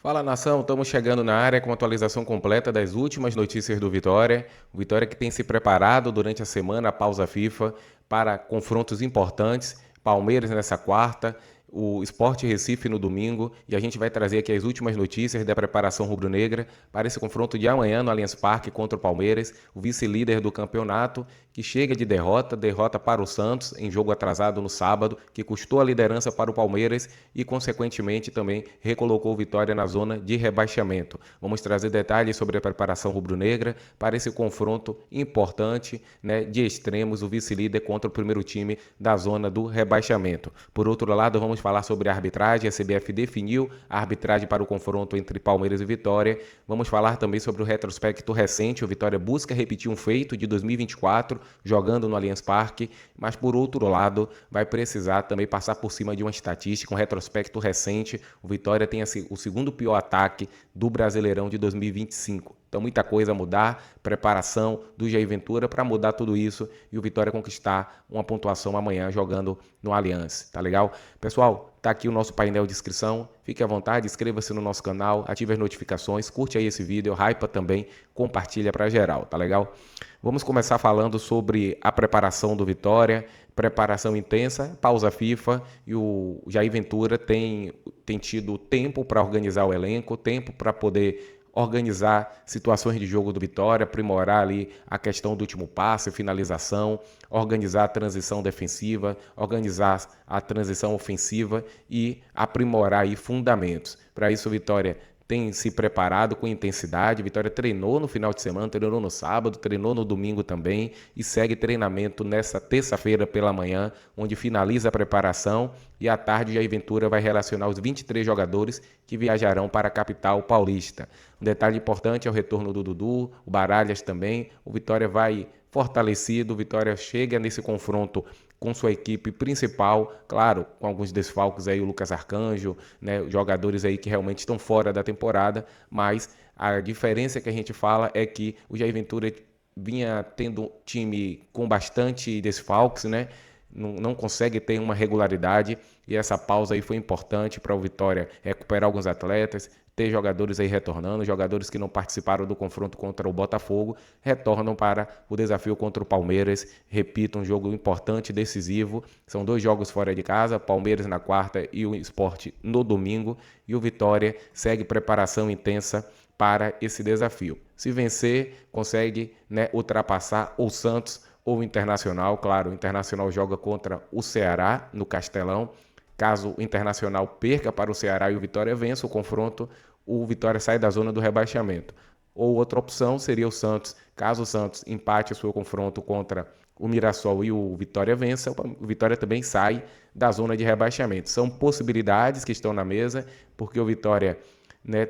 Fala nação, estamos chegando na área com a atualização completa das últimas notícias do Vitória. O Vitória que tem se preparado durante a semana, a pausa FIFA, para confrontos importantes. Palmeiras nessa quarta, o Sport Recife no domingo. E a gente vai trazer aqui as últimas notícias da preparação rubro-negra para esse confronto de amanhã no Allianz Parque contra o Palmeiras, o vice-líder do campeonato, que chega de derrota para o Santos em jogo atrasado no sábado, que custou a liderança para o Palmeiras e, consequentemente, também recolocou o Vitória na zona de rebaixamento. Vamos trazer detalhes sobre a preparação rubro-negra para esse confronto importante, né, de extremos, o vice-líder contra o primeiro time da zona do rebaixamento. Por outro lado, vamos falar sobre a arbitragem. A CBF definiu a arbitragem para o confronto entre Palmeiras e Vitória. Vamos falar também sobre o retrospecto recente. O Vitória busca repetir um feito de 2024, jogando no Allianz Parque, mas por outro lado, vai precisar também passar por cima de uma estatística, um retrospecto recente. O Vitória tem o segundo pior ataque do Brasileirão de 2025. Então, muita coisa a mudar, preparação do Jair Ventura para mudar tudo isso e o Vitória conquistar uma pontuação amanhã jogando no Allianz, tá legal? Pessoal, tá aqui o nosso painel de inscrição, fique à vontade, inscreva-se no nosso canal, ative as notificações, curte aí esse vídeo, hypa também, compartilha para geral, tá legal? Vamos começar falando sobre a preparação do Vitória, preparação intensa, pausa FIFA, e o Jair Ventura tem tido tempo para organizar o elenco, tempo para poder organizar situações de jogo do Vitória, aprimorar ali a questão do último passe, finalização, organizar a transição defensiva, organizar a transição ofensiva e aprimorar aí fundamentos. Para isso, o Vitória tem se preparado com intensidade. Vitória treinou no final de semana, treinou no sábado, treinou no domingo também e segue treinamento nessa terça-feira pela manhã, onde finaliza a preparação e à tarde o Jair Ventura vai relacionar os 23 jogadores que viajarão para a capital paulista. Um detalhe importante é o retorno do Dudu, o Baralhas também. O Vitória vai fortalecido, o Vitória chega nesse confronto com sua equipe principal, claro, com alguns desfalques aí, o Lucas Arcanjo, né, jogadores aí que realmente estão fora da temporada, mas a diferença que a gente fala é que o Jair Ventura vinha tendo time com bastante desfalques, né? Não consegue ter uma regularidade e essa pausa aí foi importante para o Vitória recuperar alguns atletas, ter jogadores aí retornando, jogadores que não participaram do confronto contra o Botafogo, retornam para o desafio contra o Palmeiras. Repito, um jogo importante, decisivo. São 2 jogos fora de casa, Palmeiras na quarta e o Sport no domingo. E o Vitória segue preparação intensa para esse desafio. Se vencer, consegue, né, ultrapassar o Santos ou o Internacional. Claro, o Internacional joga contra o Ceará no Castelão. Caso o Internacional perca para o Ceará e o Vitória vença o confronto, o Vitória sai da zona do rebaixamento. Ou outra opção seria o Santos. Caso o Santos empate o seu confronto contra o Mirassol e o Vitória vença, o Vitória também sai da zona de rebaixamento. São possibilidades que estão na mesa, porque o Vitória, né,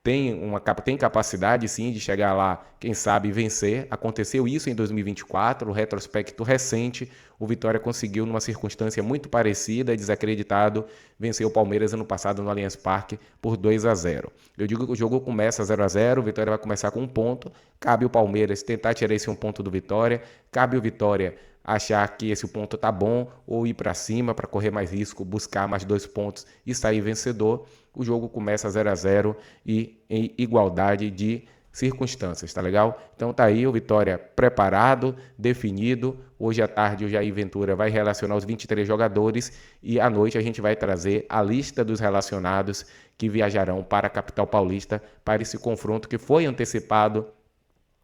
tem capacidade sim de chegar lá, quem sabe vencer. Aconteceu isso em 2024, o retrospecto recente, o Vitória conseguiu numa circunstância muito parecida, desacreditado, venceu o Palmeiras ano passado no Allianz Parque por 2-0. Eu digo que o jogo começa 0-0, o Vitória vai começar com 1 ponto, cabe o Palmeiras tentar tirar esse 1 ponto do Vitória, cabe o Vitória achar que esse ponto tá bom ou ir para cima para correr mais risco, buscar mais 2 pontos e sair vencedor. O jogo começa 0-0 e em igualdade de circunstâncias, tá legal? Então tá aí o Vitória preparado, definido. Hoje à tarde o Jair Ventura vai relacionar os 23 jogadores e à noite a gente vai trazer a lista dos relacionados que viajarão para a capital paulista para esse confronto que foi antecipado,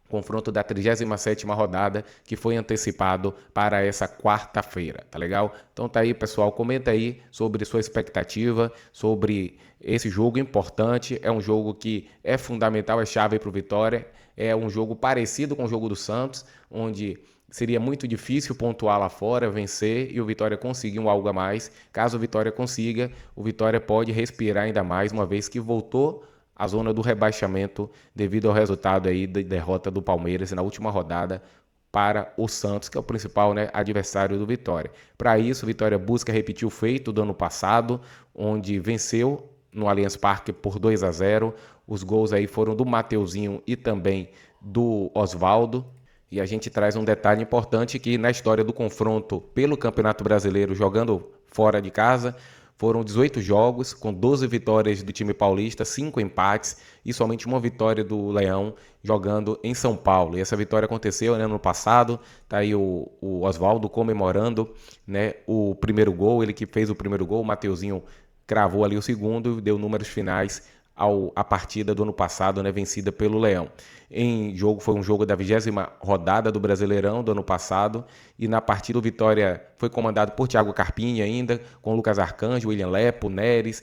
confronto da 37ª rodada, que foi antecipado para essa quarta-feira, tá legal? Então tá aí, pessoal, comenta aí sobre sua expectativa, sobre esse jogo importante. É um jogo que é fundamental, é chave para o Vitória, é um jogo parecido com o jogo do Santos, onde seria muito difícil pontuar lá fora, vencer e o Vitória conseguir um algo a mais. Caso o Vitória consiga, o Vitória pode respirar ainda mais, uma vez que voltou a zona do rebaixamento devido ao resultado aí da derrota do Palmeiras na última rodada para o Santos, que é o principal, né, adversário do Vitória. Para isso, o Vitória busca repetir o feito do ano passado, onde venceu no Allianz Parque por 2-0. Os gols aí foram do Mateuzinho e também do Osvaldo. E a gente traz um detalhe importante que na história do confronto pelo Campeonato Brasileiro jogando fora de casa, Foram 18 jogos, com 12 vitórias do time paulista, 5 empates e somente uma vitória do Leão jogando em São Paulo. E essa vitória aconteceu, né, no ano passado. Tá aí o Oswaldo comemorando, né, o primeiro gol, ele que fez o primeiro gol, o Mateuzinho cravou ali o segundo e deu números finais a partida do ano passado, né, vencida pelo Leão. Foi um jogo da 20ª rodada do Brasileirão do ano passado, e na partida o Vitória foi comandado por Thiago Carpini ainda, com Lucas Arcanjo, William Lepo, Neres,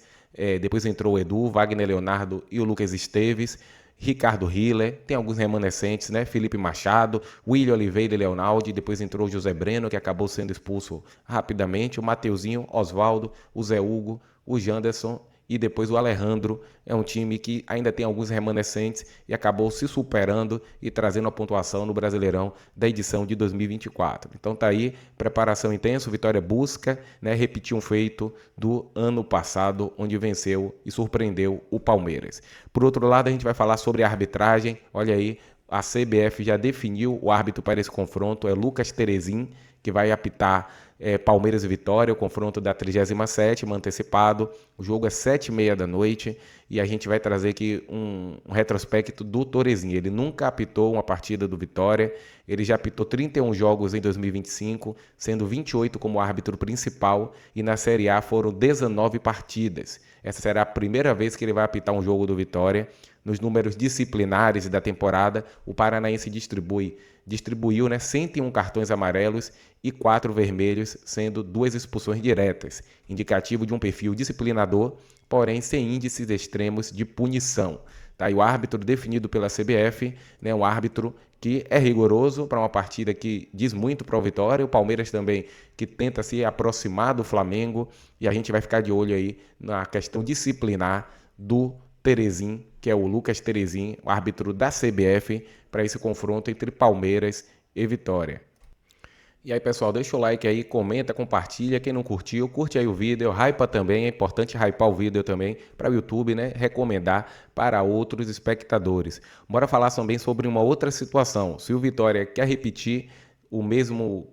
depois entrou o Edu, Wagner Leonardo e o Lucas Esteves, Ricardo Hiller, tem alguns remanescentes, né? Felipe Machado, William Oliveira e Leonaldi, depois entrou o José Breno, que acabou sendo expulso rapidamente, o Mateuzinho, Oswaldo, o Zé Hugo, o Janderson e depois o Alejandro. É um time que ainda tem alguns remanescentes e acabou se superando e trazendo a pontuação no Brasileirão da edição de 2024. Então tá aí, preparação intensa, o Vitória busca, né, repetir um feito do ano passado, onde venceu e surpreendeu o Palmeiras. Por outro lado, a gente vai falar sobre a arbitragem. Olha aí, a CBF já definiu o árbitro para esse confronto, é Lucas Terezin, que vai apitar Palmeiras e Vitória, o confronto da 37ª, antecipado. O jogo é 7h30 da noite e a gente vai trazer aqui um retrospecto do Terezin. Ele nunca apitou uma partida do Vitória, ele já apitou 31 jogos em 2025, sendo 28 como árbitro principal, e na Série A foram 19 partidas. Essa será a primeira vez que ele vai apitar um jogo do Vitória. Nos números disciplinares da temporada, o Paranaense distribuiu, né, 101 cartões amarelos e 4 vermelhos, sendo 2 expulsões diretas, indicativo de um perfil disciplinador, porém sem índices extremos de punição. Tá? E o árbitro definido pela CBF, né, um árbitro que é rigoroso para uma partida que diz muito para o Vitória, o Palmeiras também, que tenta se aproximar do Flamengo, e a gente vai ficar de olho aí na questão disciplinar do Terezin, que é o Lucas Terezin, o árbitro da CBF, para esse confronto entre Palmeiras e Vitória. E aí, pessoal, deixa o like aí, comenta, compartilha. Quem não curtiu, curte aí o vídeo, hypa também. É importante hypar o vídeo também para o YouTube, né? Recomendar para outros espectadores. Bora falar também sobre uma outra situação. Se o Vitória quer repetir o mesmo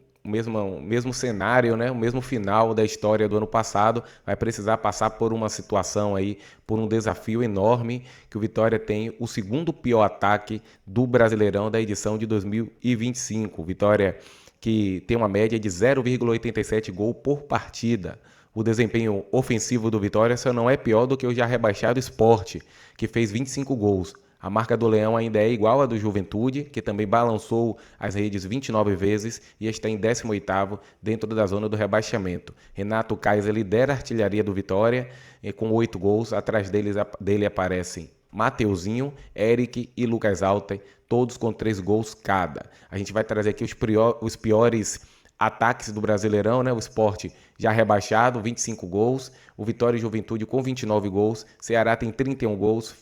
cenário, né? O mesmo final da história do ano passado, vai precisar passar por uma situação aí, por um desafio enorme, que o Vitória tem o segundo pior ataque do Brasileirão da edição de 2025. O Vitória que tem uma média de 0,87 gol por partida. O desempenho ofensivo do Vitória só não é pior do que o já rebaixado Sport, que fez 25 gols. A marca do Leão ainda é igual à do Juventude, que também balançou as redes 29 vezes e está em 18º dentro da zona do rebaixamento. Renato Kaiser lidera a artilharia do Vitória com 8 gols. Atrás dele aparecem Mateuzinho, Eric e Lucas Alten, todos com 3 gols cada. A gente vai trazer aqui os piores ataques do Brasileirão, né? O Sport já rebaixado, 25 gols. O Vitória e Juventude com 29 gols. Ceará tem 31 gols.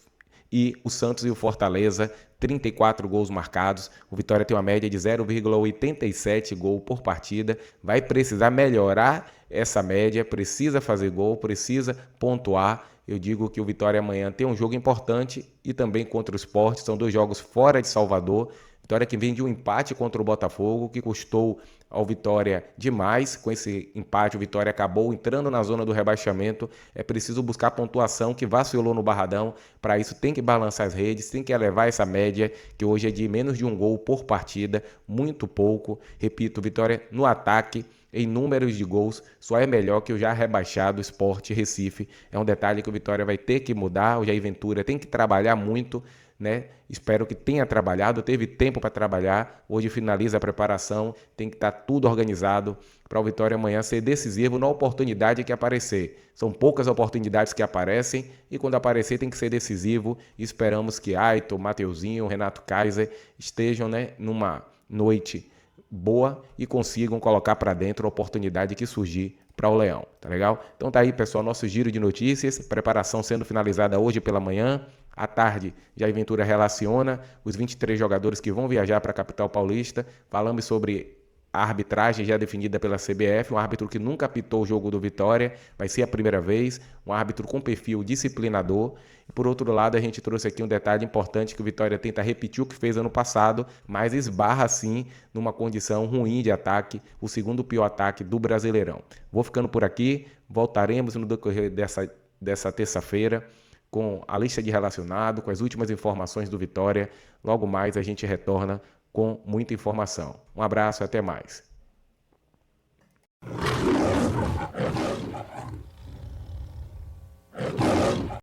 E o Santos e o Fortaleza, 34 gols marcados. O Vitória tem uma média de 0,87 gol por partida. Vai precisar melhorar essa média, precisa fazer gol, precisa pontuar. Eu digo que o Vitória amanhã tem um jogo importante e também contra o Sport. São 2 jogos fora de Salvador. Vitória que vem de um empate contra o Botafogo, que custou ao Vitória demais. Com esse empate, o Vitória acabou entrando na zona do rebaixamento. É preciso buscar pontuação, que vacilou no Barradão. Para isso tem que balançar as redes, tem que elevar essa média, que hoje é de menos de um gol por partida, muito pouco. Repito, Vitória no ataque, em números de gols, só é melhor que o já rebaixado Sport Recife. É um detalhe que o Vitória vai ter que mudar. O Jair Ventura tem que trabalhar muito, né? Espero que tenha trabalhado, teve tempo para trabalhar. Hoje finaliza a preparação, tem que estar tudo organizado para o Vitória amanhã ser decisivo na oportunidade que aparecer. São poucas oportunidades que aparecem e quando aparecer tem que ser decisivo. E esperamos que Aito, Mateuzinho, Renato Kaiser estejam, né, numa noite boa e consigam colocar para dentro a oportunidade que surgir para o Leão, tá legal? Então tá aí, pessoal, nosso giro de notícias, preparação sendo finalizada hoje pela manhã. À tarde, Jair Ventura relaciona os 23 jogadores que vão viajar para a capital paulista. Falamos sobre a arbitragem já definida pela CBF, um árbitro que nunca apitou o jogo do Vitória, vai ser a primeira vez, um árbitro com perfil disciplinador. E por outro lado, a gente trouxe aqui um detalhe importante que o Vitória tenta repetir o que fez ano passado, mas esbarra sim numa condição ruim de ataque, o segundo pior ataque do Brasileirão. Vou ficando por aqui, voltaremos no decorrer dessa terça-feira com a lista de relacionado, com as últimas informações do Vitória. Logo mais a gente retorna com muita informação. Um abraço e até mais.